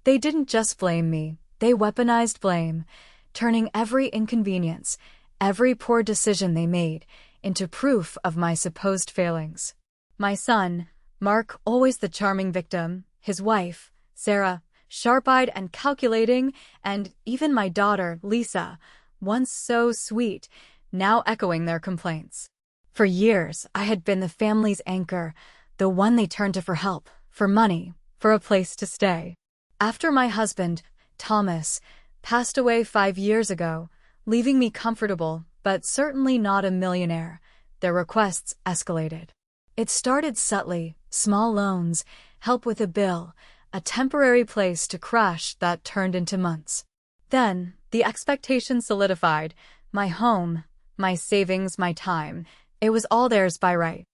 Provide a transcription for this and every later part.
They didn't just blame me, they weaponized blame, turning every inconvenience, every poor decision they made, into proof of my supposed failings. My son, Mark, always the charming victim, his wife, Sarah, sharp-eyed and calculating, and even my daughter, Lisa, once so sweet, now echoing their complaints. For years, I had been the family's anchor, the one they turned to for help, for money, for a place to stay. After my husband, Thomas, passed away 5 years ago, leaving me comfortable, but certainly not a millionaire, their requests escalated. It started subtly, small loans, help with a bill, a temporary place to crash that turned into months. Then, the expectation solidified, my home, my savings, my time, it was all theirs by right.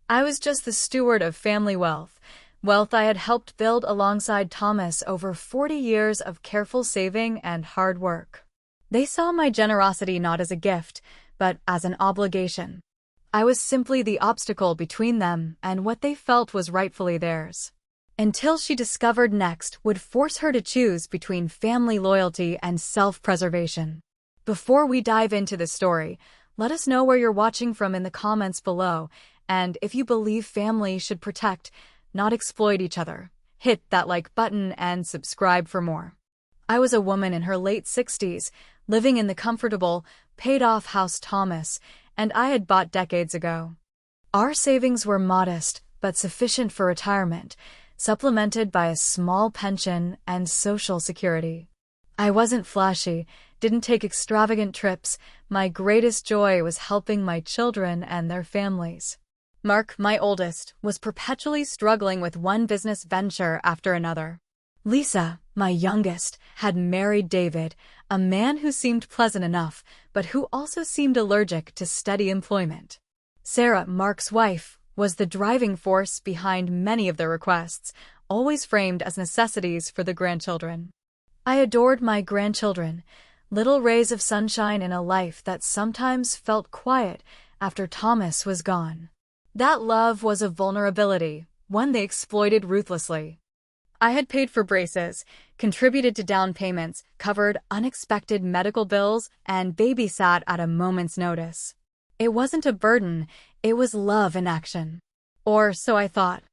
I was just the steward of family wealth I had helped build alongside Thomas over 40 years of careful saving and hard work. They saw my generosity not as a gift, but as an obligation. I was simply the obstacle between them and what they felt was rightfully theirs. Until she discovered next would force her to choose between family loyalty and self-preservation. Before we dive into the story, let us know where you're watching from in the comments below, and if you believe family should protect, not exploit each other. Hit that like button and subscribe for more. I was a woman in her late 60s, living in the comfortable, paid-off house Thomas and I had bought decades ago. Our savings were modest, but sufficient for retirement, supplemented by a small pension and Social Security. I wasn't flashy, didn't take extravagant trips. My greatest joy was helping my children and their families. Mark, my oldest, was perpetually struggling with one business venture after another. Lisa, my youngest, had married David, a man who seemed pleasant enough, but who also seemed allergic to steady employment. Sarah, Mark's wife, was the driving force behind many of their requests, always framed as necessities for the grandchildren. I adored my grandchildren, little rays of sunshine in a life that sometimes felt quiet after Thomas was gone. That love was a vulnerability, one they exploited ruthlessly. I had paid for braces, contributed to down payments, covered unexpected medical bills, and babysat at a moment's notice. It wasn't a burden, it was love in action. Or so I thought.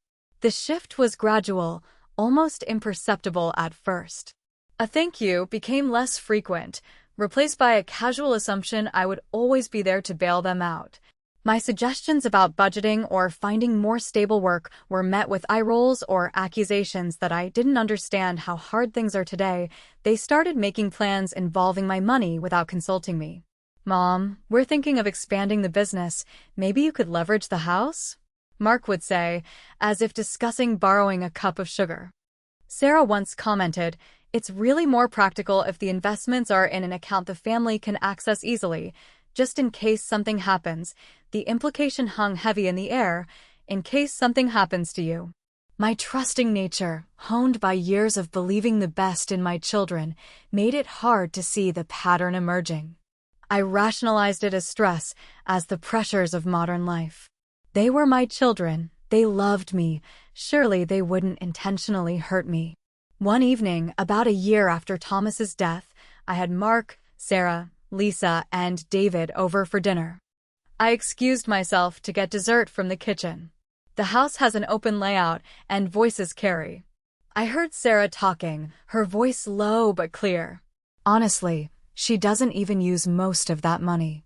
The shift was gradual, almost imperceptible at first. A thank you became less frequent, replaced by a casual assumption I would always be there to bail them out. My suggestions about budgeting or finding more stable work were met with eye rolls or accusations that I didn't understand how hard things are today. They started making plans involving my money without consulting me. "Mom, we're thinking of expanding the business. Maybe you could leverage the house?" Mark would say, as if discussing borrowing a cup of sugar. Sarah once commented, "It's really more practical if the investments are in an account the family can access easily, just in case something happens." The implication hung heavy in the air, in case something happens to you. My trusting nature, honed by years of believing the best in my children, made it hard to see the pattern emerging. I rationalized it as stress, as the pressures of modern life. They were my children, they loved me, surely they wouldn't intentionally hurt me. One evening, about a year after Thomas's death, I had Mark, Sarah, Lisa, and David over for dinner. I excused myself to get dessert from the kitchen. The house has an open layout, and voices carry. I heard Sarah talking, her voice low but clear. "Honestly, she doesn't even use most of that money.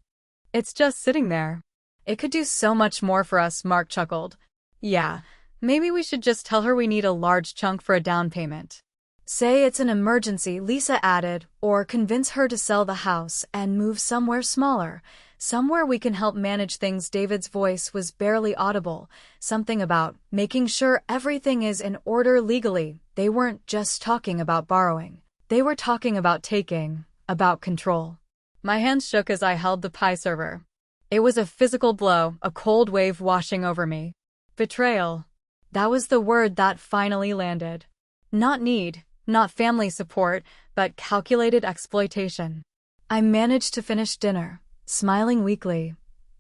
It's just sitting there. It could do so much more for us," Mark chuckled. "Yeah, maybe we should just tell her we need a large chunk for a down payment." "Say it's an emergency," Lisa added, "or convince her to sell the house and move somewhere smaller, somewhere we can help manage things." David's voice was barely audible, something about making sure everything is in order legally. They weren't just talking about borrowing. They were talking about taking, about control. My hands shook as I held the pie server. It was a physical blow, a cold wave washing over me. Betrayal. That was the word that finally landed. Not need. Not family support, but calculated exploitation. I managed to finish dinner, smiling weakly,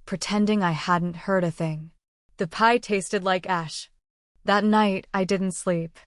pretending I hadn't heard a thing. The pie tasted like ash. That night, I didn't sleep.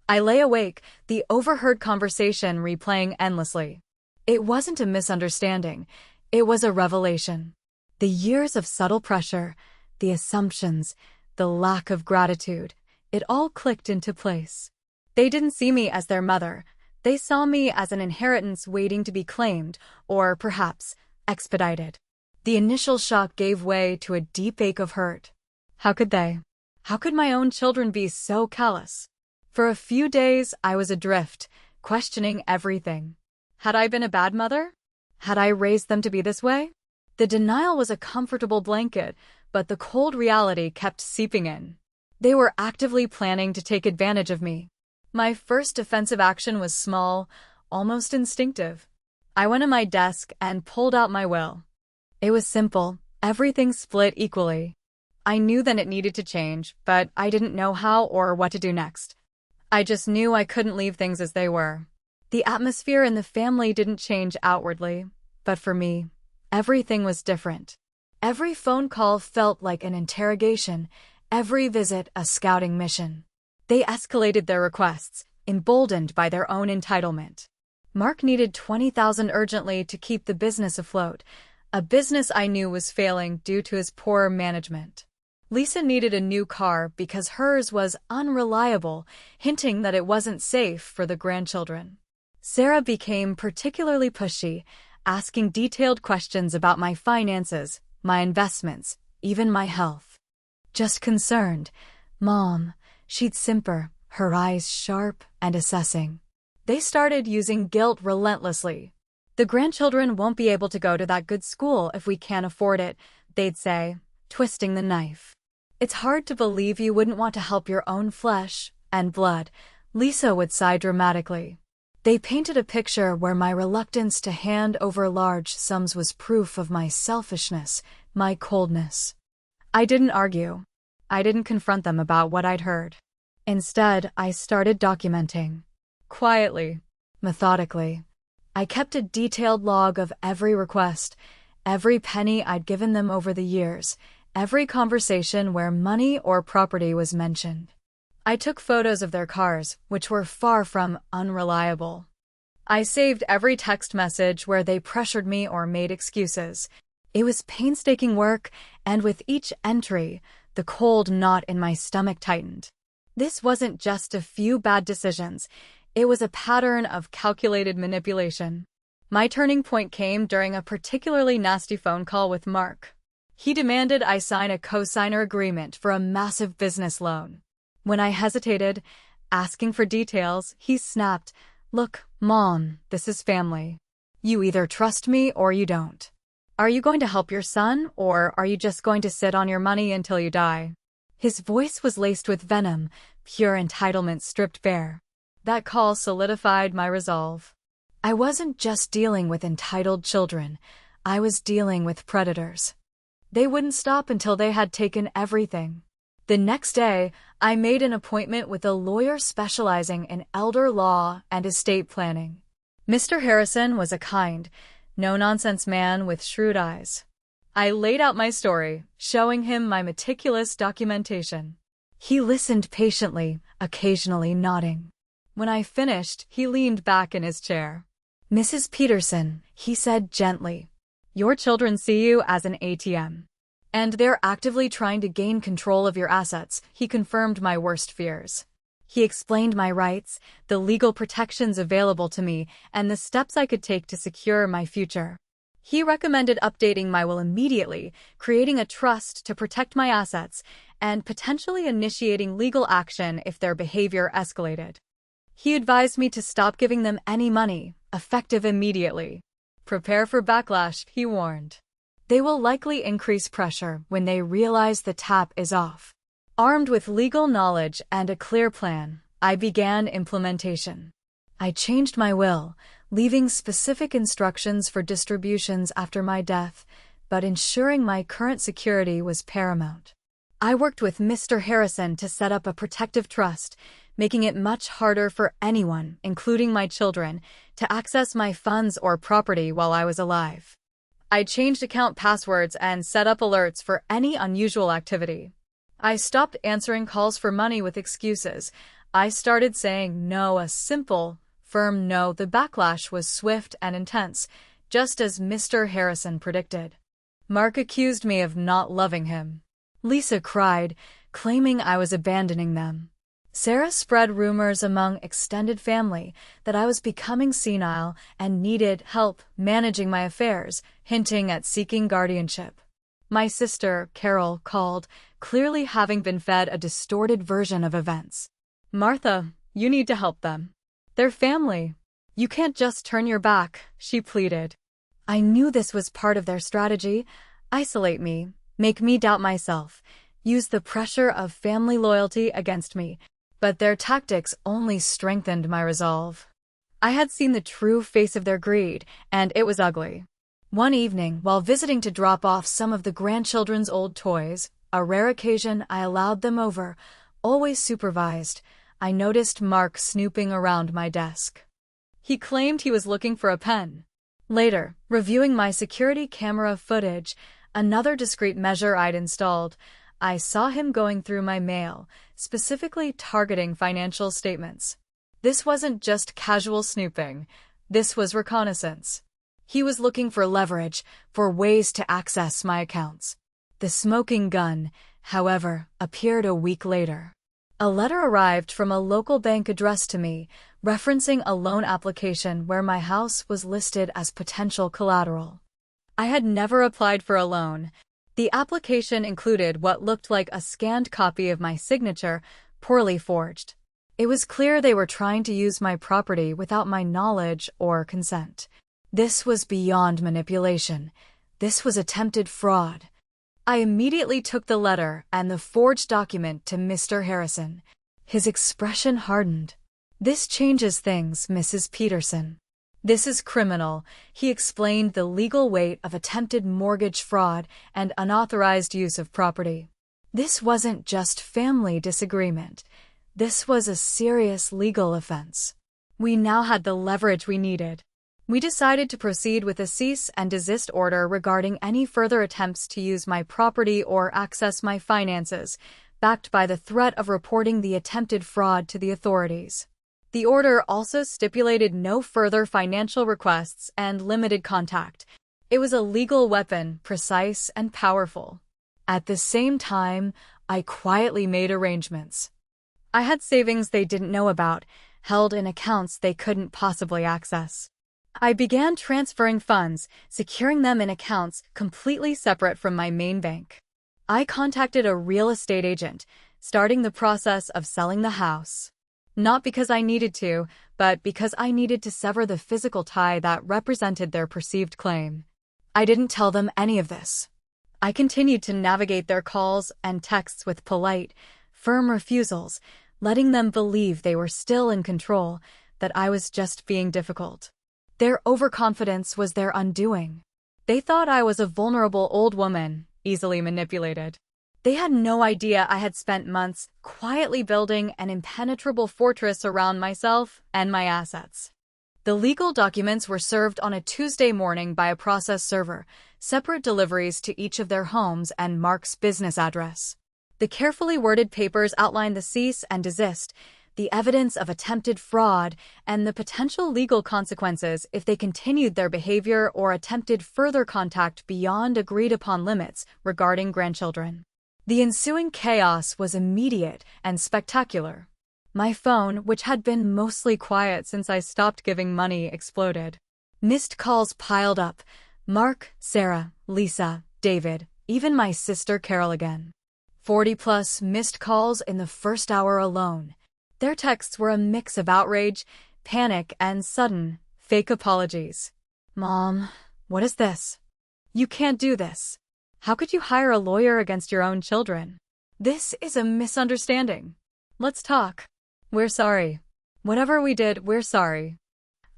I lay awake, the overheard conversation replaying endlessly. It wasn't a misunderstanding, it was a revelation. The years of subtle pressure, the assumptions, the lack of gratitude, it all clicked into place. They didn't see me as their mother. They saw me as an inheritance waiting to be claimed, or perhaps expedited. The initial shock gave way to a deep ache of hurt. How could they? How could my own children be so callous? For a few days, I was adrift, questioning everything. Had I been a bad mother? Had I raised them to be this way? The denial was a comfortable blanket, but the cold reality kept seeping in. They were actively planning to take advantage of me. My first defensive action was small, almost instinctive. I went to my desk and pulled out my will. It was simple, everything split equally. I knew that it needed to change, but I didn't know how or what to do next. I just knew I couldn't leave things as they were. The atmosphere in the family didn't change outwardly, but for me, everything was different. Every phone call felt like an interrogation, every visit a scouting mission. They escalated their requests, emboldened by their own entitlement. Mark needed $20,000 urgently to keep the business afloat, a business I knew was failing due to his poor management. Lisa needed a new car because hers was unreliable, hinting that it wasn't safe for the grandchildren. Sarah became particularly pushy, asking detailed questions about my finances, my investments, even my health. Just concerned, "Mom," she'd simper, her eyes sharp and assessing. They started using guilt relentlessly. "The grandchildren won't be able to go to that good school if we can't afford it," they'd say, twisting the knife. "It's hard to believe you wouldn't want to help your own flesh and blood," Lisa would sigh dramatically. They painted a picture where my reluctance to hand over large sums was proof of my selfishness, my coldness. I didn't argue. I didn't confront them about what I'd heard. Instead, I started documenting. Quietly, methodically. I kept a detailed log of every request, every penny I'd given them over the years, every conversation where money or property was mentioned. I took photos of their cars, which were far from unreliable. I saved every text message where they pressured me or made excuses. It was painstaking work, and with each entry, the cold knot in my stomach tightened. This wasn't just a few bad decisions. It was a pattern of calculated manipulation. My turning point came during a particularly nasty phone call with Mark. He demanded I sign a co-signer agreement for a massive business loan. When I hesitated, asking for details, he snapped, "Look, Mom, this is family. You either trust me or you don't. Are you going to help your son, or are you just going to sit on your money until you die?" His voice was laced with venom, pure entitlement stripped bare. That call solidified my resolve. I wasn't just dealing with entitled children, I was dealing with predators. They wouldn't stop until they had taken everything. The next day, I made an appointment with a lawyer specializing in elder law and estate planning. Mr. Harrison was a kind, no-nonsense man with shrewd eyes. I laid out my story, showing him my meticulous documentation. He listened patiently, occasionally nodding. When I finished, he leaned back in his chair. "Mrs. Peterson," he said gently, "your children see you as an ATM. And they're actively trying to gain control of your assets," he confirmed my worst fears. He explained my rights, the legal protections available to me, and the steps I could take to secure my future. He recommended updating my will immediately, creating a trust to protect my assets, and potentially initiating legal action if their behavior escalated. He advised me to stop giving them any money, effective immediately. "Prepare for backlash," he warned. "They will likely increase pressure when they realize the tap is off." Armed with legal knowledge and a clear plan, I began implementation. I changed my will, leaving specific instructions for distributions after my death, but ensuring my current security was paramount. I worked with Mr. Harrison to set up a protective trust, making it much harder for anyone, including my children, to access my funds or property while I was alive. I changed account passwords and set up alerts for any unusual activity. I stopped answering calls for money with excuses. I started saying no, a simple, firm no. The backlash was swift and intense, just as Mr. Harrison predicted. Mark accused me of not loving him. Lisa cried, claiming I was abandoning them. Sarah spread rumors among extended family that I was becoming senile and needed help managing my affairs, hinting at seeking guardianship. My sister, Carol, called, clearly having been fed a distorted version of events. "Martha, you need to help them. They're family. You can't just turn your back," she pleaded. I knew this was part of their strategy: isolate me, make me doubt myself, use the pressure of family loyalty against me. But their tactics only strengthened my resolve. I had seen the true face of their greed, and it was ugly. One evening, while visiting to drop off some of the grandchildren's old toys, a rare occasion I allowed them over, always supervised, I noticed Mark snooping around my desk. He claimed he was looking for a pen. Later, reviewing my security camera footage, another discreet measure I'd installed, I saw him going through my mail, specifically targeting financial statements. This wasn't just casual snooping. This was reconnaissance. He was looking for leverage, for ways to access my accounts. The smoking gun, however, appeared a week later. A letter arrived from a local bank addressed to me, referencing a loan application where my house was listed as potential collateral. I had never applied for a loan. The application included what looked like a scanned copy of my signature, poorly forged. It was clear they were trying to use my property without my knowledge or consent. This was beyond manipulation. This was attempted fraud. I immediately took the letter and the forged document to Mr. Harrison. His expression hardened. "This changes things, Mrs. Peterson. This is criminal," he explained the legal weight of attempted mortgage fraud and unauthorized use of property. This wasn't just family disagreement. This was a serious legal offense. We now had the leverage we needed. We decided to proceed with a cease and desist order regarding any further attempts to use my property or access my finances, backed by the threat of reporting the attempted fraud to the authorities. The order also stipulated no further financial requests and limited contact. It was a legal weapon, precise and powerful. At the same time, I quietly made arrangements. I had savings they didn't know about, held in accounts they couldn't possibly access. I began transferring funds, securing them in accounts completely separate from my main bank. I contacted a real estate agent, starting the process of selling the house. Not because I needed to, but because I needed to sever the physical tie that represented their perceived claim. I didn't tell them any of this. I continued to navigate their calls and texts with polite, firm refusals, letting them believe they were still in control, that I was just being difficult. Their overconfidence was their undoing. They thought I was a vulnerable old woman, easily manipulated. They had no idea I had spent months quietly building an impenetrable fortress around myself and my assets. The legal documents were served on a Tuesday morning by a process server, separate deliveries to each of their homes and Mark's business address. The carefully worded papers outlined the cease and desist, the evidence of attempted fraud, and the potential legal consequences if they continued their behavior or attempted further contact beyond agreed-upon limits regarding grandchildren. The ensuing chaos was immediate and spectacular. My phone, which had been mostly quiet since I stopped giving money, exploded. Missed calls piled up. Mark, Sarah, Lisa, David, even my sister Carol again. 40+ missed calls in the first hour alone. Their texts were a mix of outrage, panic, and sudden, fake apologies. "Mom, what is this? You can't do this. How could you hire a lawyer against your own children? This is a misunderstanding. Let's talk. We're sorry. Whatever we did, we're sorry."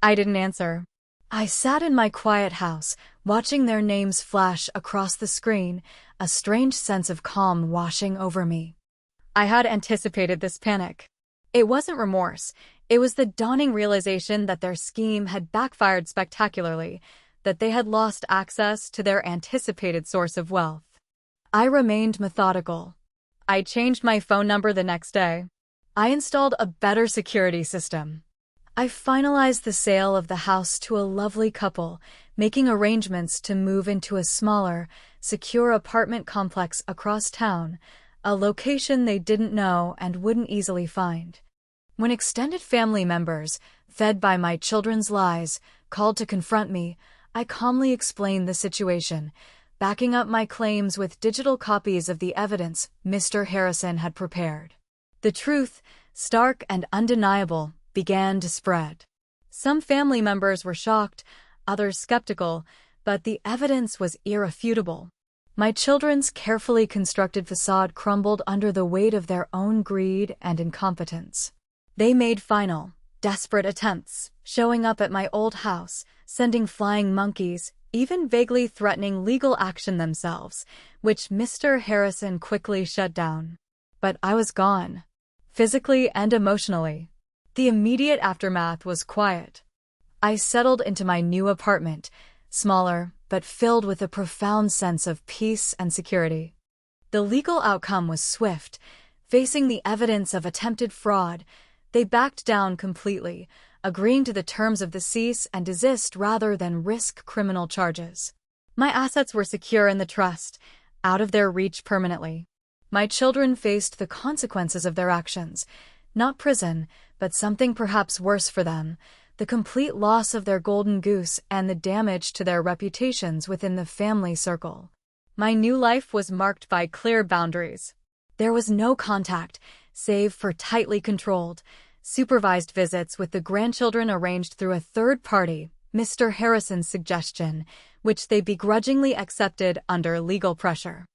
I didn't answer. I sat in my quiet house, watching their names flash across the screen, a strange sense of calm washing over me. I had anticipated this panic. It wasn't remorse. It was the dawning realization that their scheme had backfired spectacularly, that they had lost access to their anticipated source of wealth. I remained methodical. I changed my phone number the next day. I installed a better security system. I finalized the sale of the house to a lovely couple, making arrangements to move into a smaller, secure apartment complex across town, a location they didn't know and wouldn't easily find. When extended family members, fed by my children's lies, called to confront me, I calmly explained the situation, backing up my claims with digital copies of the evidence Mr. Harrison had prepared. The truth, stark and undeniable, began to spread. Some family members were shocked, others skeptical, but the evidence was irrefutable. My children's carefully constructed facade crumbled under the weight of their own greed and incompetence. They made final, desperate attempts, showing up at my old house, sending flying monkeys, even vaguely threatening legal action themselves, which Mr. Harrison quickly shut down. But I was gone, physically and emotionally. The immediate aftermath was quiet. I settled into my new apartment, smaller, but filled with a profound sense of peace and security. The legal outcome was swift. Facing the evidence of attempted fraud, they backed down completely, agreeing to the terms of the cease and desist rather than risk criminal charges. My assets were secure in the trust, out of their reach permanently. My children faced the consequences of their actions, not prison, but something perhaps worse for them, the complete loss of their golden goose and the damage to their reputations within the family circle. My new life was marked by clear boundaries. There was no contact, save for tightly controlled, supervised visits with the grandchildren arranged through a third party, Mr. Harrison's suggestion, which they begrudgingly accepted under legal pressure.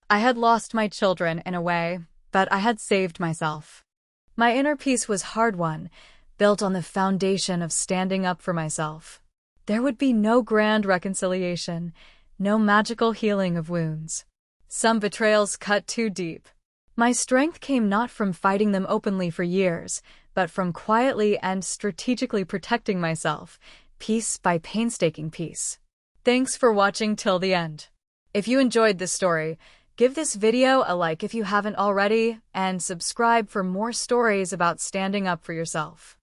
I had lost my children in a way, but I had saved myself. My inner peace was hard-won, built on the foundation of standing up for myself. There would be no grand reconciliation, no magical healing of wounds. Some betrayals cut too deep. My strength came not from fighting them openly for years, but from quietly and strategically protecting myself, piece by painstaking piece. Thanks for watching till the end. If you enjoyed this story, give this video a like if you haven't already, and subscribe for more stories about standing up for yourself.